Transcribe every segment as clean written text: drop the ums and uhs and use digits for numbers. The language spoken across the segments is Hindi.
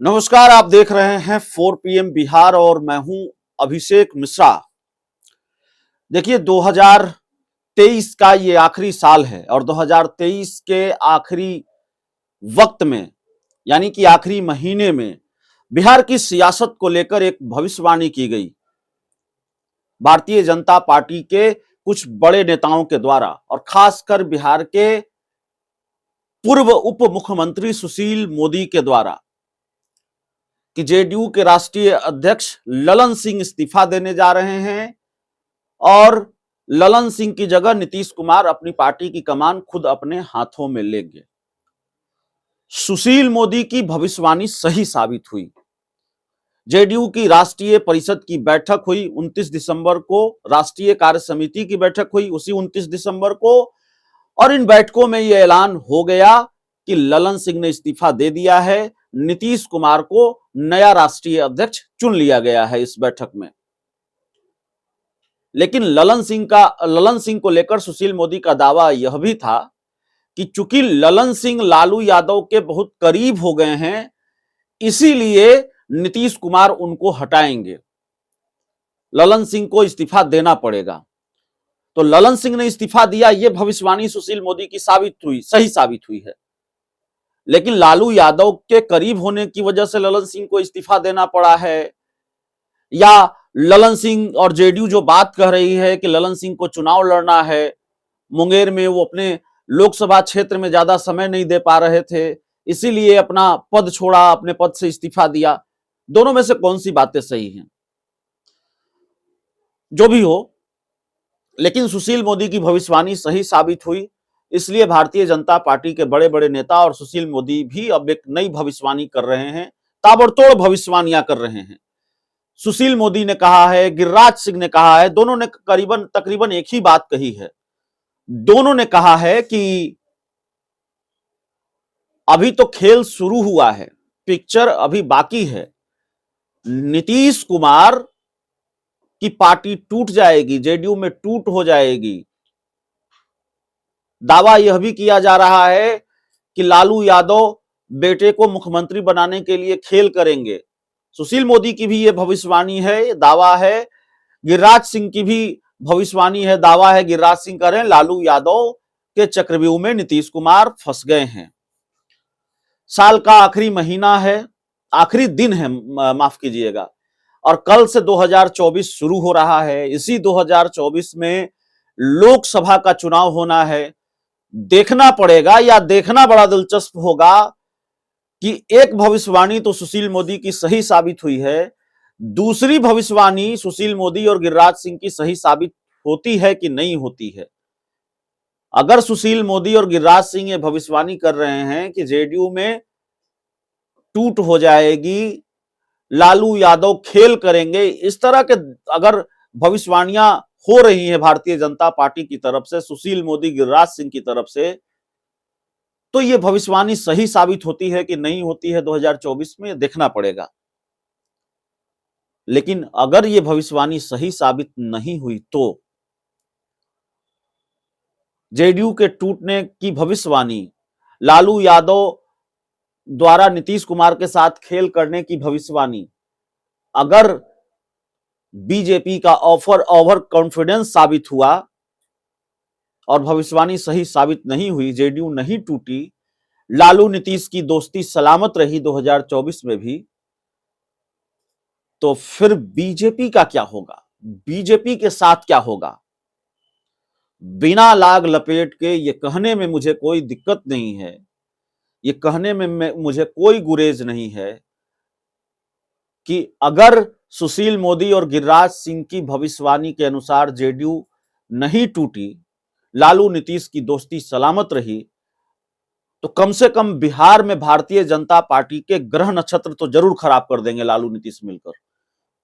नमस्कार, आप देख रहे हैं 4 PM बिहार और मैं हूं अभिषेक मिश्रा। देखिए 2023 का ये आखिरी साल है और 2023 के आखिरी वक्त में यानी कि आखिरी महीने में बिहार की सियासत को लेकर एक भविष्यवाणी की गई भारतीय जनता पार्टी के कुछ बड़े नेताओं के द्वारा और खासकर बिहार के पूर्व उप मुख्यमंत्री सुशील मोदी के द्वारा कि जेडीयू के राष्ट्रीय अध्यक्ष ललन सिंह इस्तीफा देने जा रहे हैं और ललन सिंह की जगह नीतीश कुमार अपनी पार्टी की कमान खुद अपने हाथों में लेंगे। सुशील मोदी की भविष्यवाणी सही साबित हुई। जेडीयू की राष्ट्रीय परिषद की बैठक हुई 29 दिसंबर को, राष्ट्रीय कार्य समिति की बैठक हुई उसी 29 दिसंबर को और इन बैठकों में यह ऐलान हो गया कि ललन सिंह ने इस्तीफा दे दिया है, नीतीश कुमार को नया राष्ट्रीय अध्यक्ष चुन लिया गया है इस बैठक में। लेकिन ललन सिंह को लेकर सुशील मोदी का दावा यह भी था कि चूंकि ललन सिंह लालू यादव के बहुत करीब हो गए हैं, इसीलिए नीतीश कुमार उनको हटाएंगे, ललन सिंह को इस्तीफा देना पड़ेगा। तो ललन सिंह ने इस्तीफा दिया, यह भविष्यवाणी सुशील मोदी की सही साबित हुई है। लेकिन लालू यादव के करीब होने की वजह से ललन सिंह को इस्तीफा देना पड़ा है, या ललन सिंह और जेडीयू जो बात कह रही है कि ललन सिंह को चुनाव लड़ना है, मुंगेर में वो अपने लोकसभा क्षेत्र में ज्यादा समय नहीं दे पा रहे थे, इसीलिए अपना पद छोड़ा, अपने पद से इस्तीफा दिया। दोनों में से कौन सी बातें सही हैं? जो भी हो, लेकिन सुशील मोदी की भविष्यवाणी सही साबित हुई, इसलिए भारतीय जनता पार्टी के बड़े बड़े नेता और सुशील मोदी भी अब एक नई भविष्यवाणी कर रहे हैं, ताबड़तोड़ भविष्यवाणियां कर रहे हैं। सुशील मोदी ने कहा है, गिरिराज सिंह ने कहा है, दोनों ने तकरीबन एक ही बात कही है। दोनों ने कहा है कि अभी तो खेल शुरू हुआ है, पिक्चर अभी बाकी है, नीतीश कुमार की पार्टी टूट जाएगी, जेडीयू में टूट हो जाएगी। दावा यह भी किया जा रहा है कि लालू यादव बेटे को मुख्यमंत्री बनाने के लिए खेल करेंगे। सुशील मोदी की भी यह भविष्यवाणी है, दावा है। गिरिराज सिंह की भी भविष्यवाणी है, दावा है। गिरिराज सिंह कह रहे हैं लालू यादव के चक्रव्यूह में नीतीश कुमार फंस गए हैं। साल का आखिरी महीना है, आखिरी दिन है, माफ कीजिएगा, और कल से 2024 शुरू हो रहा है। इसी 2024 में लोकसभा का चुनाव होना है। देखना पड़ेगा, या देखना बड़ा दिलचस्प होगा कि एक भविष्यवाणी तो सुशील मोदी की सही साबित हुई है, दूसरी भविष्यवाणी सुशील मोदी और गिरिराज सिंह की सही साबित होती है कि नहीं होती है। अगर सुशील मोदी और गिरिराज सिंह ये भविष्यवाणी कर रहे हैं कि जेडीयू में टूट हो जाएगी, लालू यादव खेल करेंगे, इस तरह के अगर भविष्यवाणियां हो रही हैं भारतीय जनता पार्टी की तरफ से, सुशील मोदी गिरिराज सिंह की तरफ से, तो यह भविष्यवाणी सही साबित होती है कि नहीं होती है 2024 में, देखना पड़ेगा। लेकिन अगर यह भविष्यवाणी सही साबित नहीं हुई तो जेडीयू के टूटने की भविष्यवाणी, लालू यादव द्वारा नीतीश कुमार के साथ खेल करने की भविष्यवाणी, अगर बीजेपी का ओवर कॉन्फिडेंस साबित हुआ और भविष्यवाणी सही साबित नहीं हुई, जेडीयू नहीं टूटी, लालू नीतीश की दोस्ती सलामत रही 2024 में भी, तो फिर बीजेपी का क्या होगा? बीजेपी के साथ क्या होगा? बिना लाग लपेट के ये कहने में मुझे कोई दिक्कत नहीं है, ये कहने में मुझे कोई गुरेज नहीं है कि अगर सुशील मोदी और गिरिराज सिंह की भविष्यवाणी के अनुसार जेडीयू नहीं टूटी, लालू नीतीश की दोस्ती सलामत रही, तो कम से कम बिहार में भारतीय जनता पार्टी के ग्रह नक्षत्र तो जरूर खराब कर देंगे लालू नीतीश मिलकर।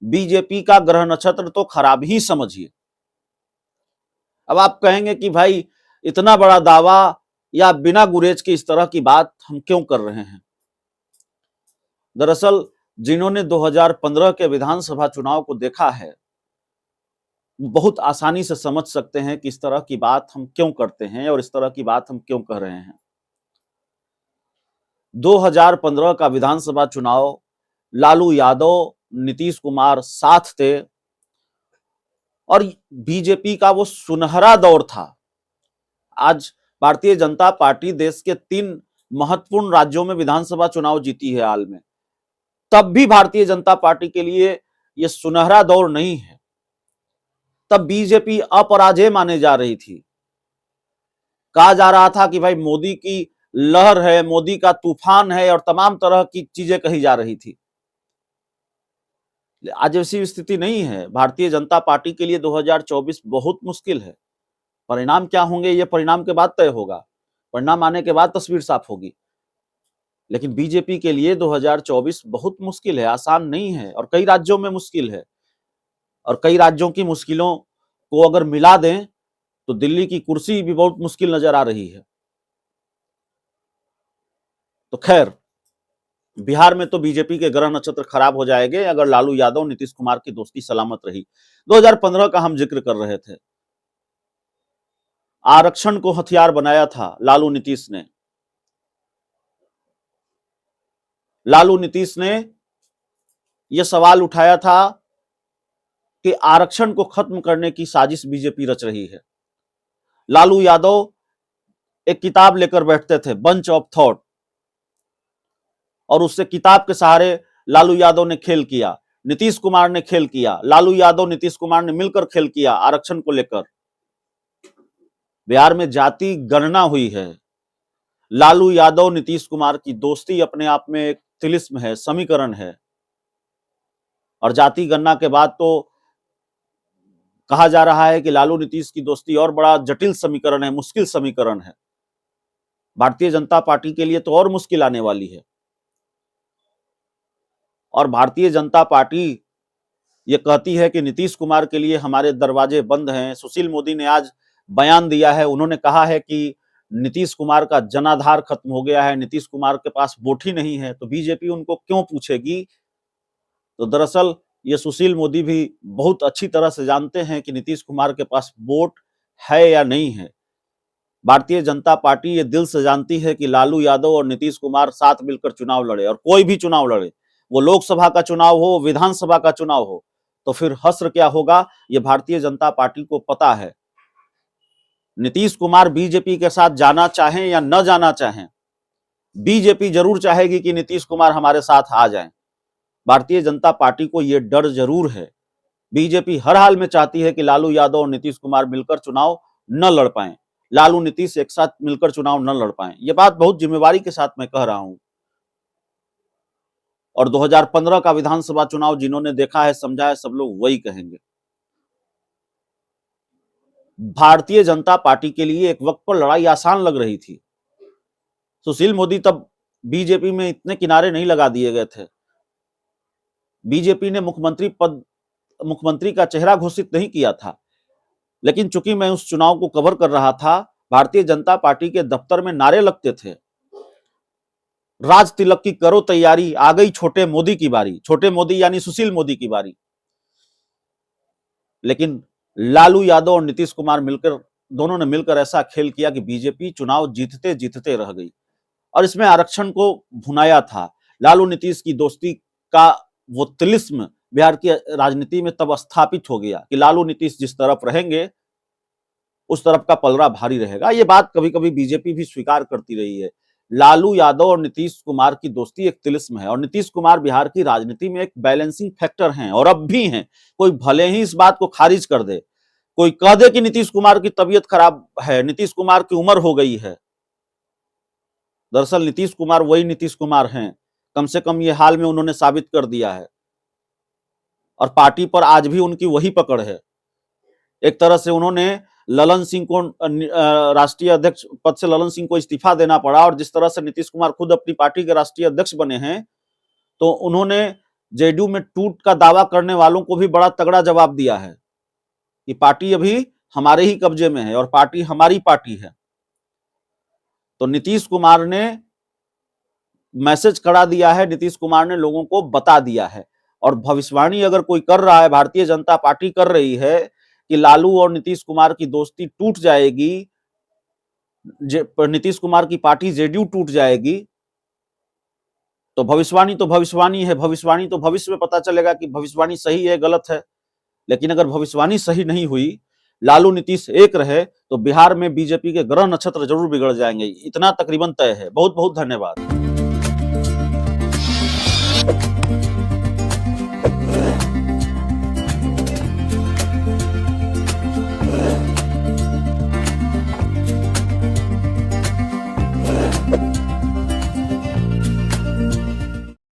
बीजेपी का ग्रह नक्षत्र तो खराब ही समझिए। अब आप कहेंगे कि भाई इतना बड़ा दावा या बिना गुरेज के इस तरह की बात हम क्यों कर रहे हैं? दरअसल जिन्होंने 2015 के विधानसभा चुनाव को देखा है, बहुत आसानी से समझ सकते हैं कि इस तरह की बात हम क्यों करते हैं और इस तरह की बात हम क्यों कह रहे हैं। 2015 का विधानसभा चुनाव लालू यादव, नीतीश कुमार साथ थे और बीजेपी का वो सुनहरा दौर था। आज भारतीय जनता पार्टी देश के 3 महत्वपूर्ण राज्यों में विधानसभा चुनाव जीती है हाल में। तब भी भारतीय जनता पार्टी के लिए यह सुनहरा दौर नहीं है। तब बीजेपी अपराजेय माने जा रही थी। कहा जा रहा था कि भाई मोदी की लहर है, मोदी का तूफान है और तमाम तरह की चीजें कही जा रही थी। आज ऐसी स्थिति नहीं है। भारतीय जनता पार्टी के लिए 2024 बहुत मुश्किल है। परिणाम क्या होंगे ये परिणाम के बाद तय होगा। परिणाम आने के बाद तस्वीर साफ होगी। लेकिन बीजेपी के लिए 2024 बहुत मुश्किल है, आसान नहीं है और कई राज्यों में मुश्किल है। और कई राज्यों की मुश्किलों को अगर मिला दें तो दिल्ली की कुर्सी भी बहुत मुश्किल नजर आ रही है। तो खैर, बिहार में तो बीजेपी के ग्रह नक्षत्र खराब हो जाएंगे अगर लालू यादव नीतीश कुमार की दोस्ती सलामत रही। 2015 का हम जिक्र कर रहे थे। आरक्षण को हथियार बनाया था लालू नीतीश ने। लालू नीतीश ने यह सवाल उठाया था कि आरक्षण को खत्म करने की साजिश बीजेपी रच रही है। लालू यादव एक किताब लेकर बैठते थे, बंच ऑफ थॉट, और उससे किताब के सहारे लालू यादव ने खेल किया, नीतीश कुमार ने खेल किया, लालू यादव नीतीश कुमार ने मिलकर खेल किया आरक्षण को लेकर। बिहार में जाति गणना हुई है। लालू यादव नीतीश कुमार की दोस्ती अपने आप में एक तिलिस्म है, समीकरण है। और जाति गणना के बाद तो कहा जा रहा है कि लालू नीतीश की दोस्ती और बड़ा जटिल समीकरण है, मुश्किल समीकरण है। भारतीय जनता पार्टी के लिए तो और मुश्किल आने वाली है। और भारतीय जनता पार्टी ये कहती है कि नीतीश कुमार के लिए हमारे दरवाजे बंद हैं। सुशील मोदी ने आज बयान दिया है, उन्होंने कहा है कि नीतीश कुमार का जनाधार खत्म हो गया है, नीतीश कुमार के पास वोट ही नहीं है। तो बीजेपी उनको क्यों पूछेगी? तो दरअसल ये सुशील मोदी भी बहुत अच्छी तरह से जानते हैं कि नीतीश कुमार के पास वोट है या नहीं है। भारतीय जनता पार्टी ये दिल से जानती है कि लालू यादव और नीतीश कुमार साथ मिलकर चुनाव लड़े, और कोई भी चुनाव लड़े, वो लोकसभा का चुनाव हो, विधानसभा का चुनाव हो, तो फिर हश्र क्या होगा ये भारतीय जनता पार्टी को पता है। नीतीश कुमार बीजेपी के साथ जाना चाहें या न जाना चाहें, बीजेपी जरूर चाहेगी कि नीतीश कुमार हमारे साथ आ जाएं। भारतीय जनता पार्टी को यह डर जरूर है। बीजेपी हर हाल में चाहती है कि लालू यादव और नीतीश कुमार मिलकर चुनाव न लड़ पाएं, लालू नीतीश एक साथ मिलकर चुनाव न लड़ पाएं। यह बात बहुत जिम्मेवारी के साथ मैं कह रहा हूं। और 2015 का विधानसभा चुनाव जिन्होंने देखा है, समझा है, सब लोग वही कहेंगे। भारतीय जनता पार्टी के लिए एक वक्त पर लड़ाई आसान लग रही थी। सुशील मोदी तब बीजेपी में इतने किनारे नहीं लगा दिए गए थे। बीजेपी ने मुख्यमंत्री का चेहरा घोषित नहीं किया था। लेकिन चूंकि मैं उस चुनाव को कवर कर रहा था, भारतीय जनता पार्टी के दफ्तर में नारे लगते थे, राज तिलक की करो तैयारी, आ गई छोटे मोदी की बारी। छोटे मोदी यानी सुशील मोदी की बारी। लेकिन लालू यादव और नीतीश कुमार दोनों ने मिलकर ऐसा खेल किया कि बीजेपी चुनाव जीतते जीतते रह गई। और इसमें आरक्षण को भुनाया था। लालू नीतीश की दोस्ती का वो तिलिस्म बिहार की राजनीति में तब स्थापित हो गया कि लालू नीतीश जिस तरफ रहेंगे उस तरफ का पलड़ा भारी रहेगा। ये बात कभी कभी बीजेपी भी स्वीकार करती रही है। लालू यादव और नीतीश कुमार की दोस्ती एक तिलिस्म है और नीतीश कुमार बिहार की राजनीति में एक बैलेंसिंग फैक्टर हैं और अब भी हैं। कोई भले ही इस बात को खारिज कर दे, कोई कह दे कि नीतीश कुमार की तबीयत खराब है, नीतीश कुमार की उम्र हो गई है, दरअसल नीतीश कुमार वही नीतीश कुमार हैं। कम से कम ये हाल में उन्होंने साबित कर दिया है और पार्टी पर आज भी उनकी वही पकड़ है। एक तरह से उन्होंने ललन सिंह को राष्ट्रीय अध्यक्ष पद से ललन सिंह को इस्तीफा देना पड़ा और जिस तरह से नीतीश कुमार खुद अपनी पार्टी के राष्ट्रीय अध्यक्ष बने हैं, तो उन्होंने जेडीयू में टूट का दावा करने वालों को भी बड़ा तगड़ा जवाब दिया है कि पार्टी अभी हमारे ही कब्जे में है और पार्टी हमारी पार्टी है। तो नीतीश कुमार ने मैसेज करा दिया है, नीतीश कुमार ने लोगों को बता दिया है। और भविष्यवाणी अगर कोई कर रहा है, भारतीय जनता पार्टी कर रही है कि लालू और नीतीश कुमार की दोस्ती टूट जाएगी, नीतीश कुमार की पार्टी जेडीयू टूट जाएगी, तो भविष्यवाणी है, भविष्यवाणी तो भविष्य में पता चलेगा कि भविष्यवाणी सही है गलत है। लेकिन अगर भविष्यवाणी सही नहीं हुई, लालू नीतीश एक रहे, तो बिहार में बीजेपी के ग्रह नक्षत्र जरूर बिगड़ जाएंगे, इतना तकरीबन तय है। बहुत बहुत धन्यवाद।